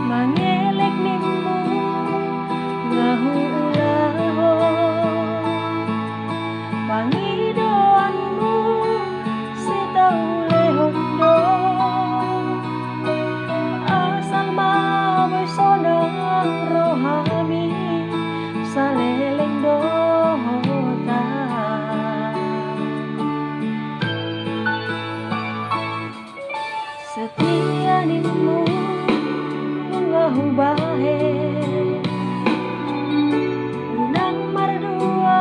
mangelek nimmu ngahu ulaho pangidoanmu sitaule hondo asal maboy sonang rohami saleleng dohota setia nimmu ngahu bahe unang mardua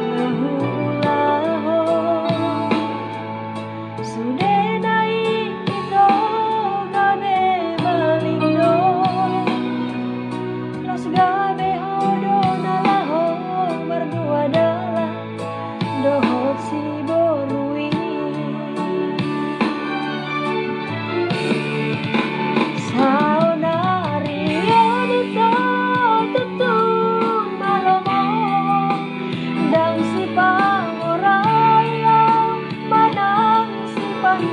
ngahu ulaho sude naik ito gabe balindo los gabe hodo nalaho mardua dala dohot si borui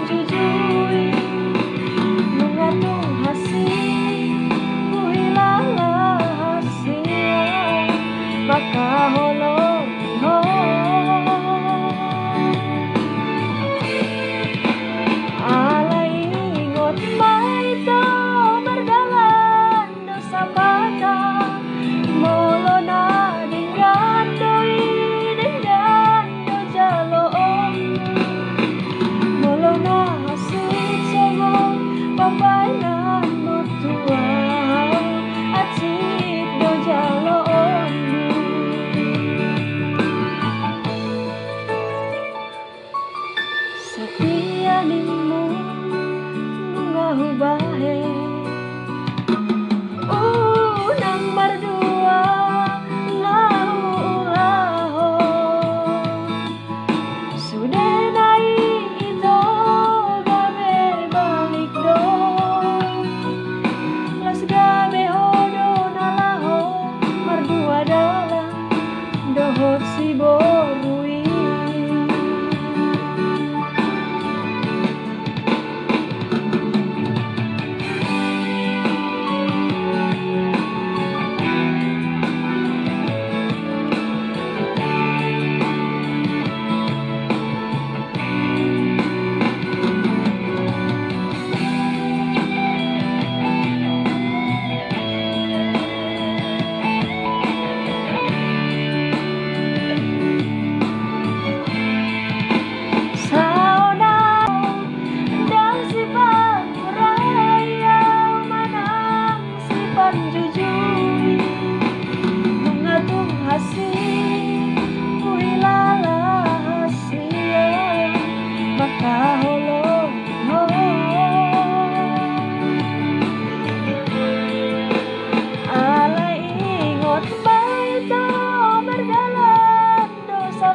jujui mengandung hasil kuilala hasil maka holong ho alai ingot maito berdalan dosa mata molona dengan doi dengan dojalo molona hasut sama pambanan mutua acik dojalo setia nimmu ngahu bahe unang mardua ngahu ulaho sudah naik itu gabe balik do las gabe hodo nalaho mardua dala dohot si borui jujui mengatung hasil kuilala hasil maka holong ho alai ingot baito berdalan dosa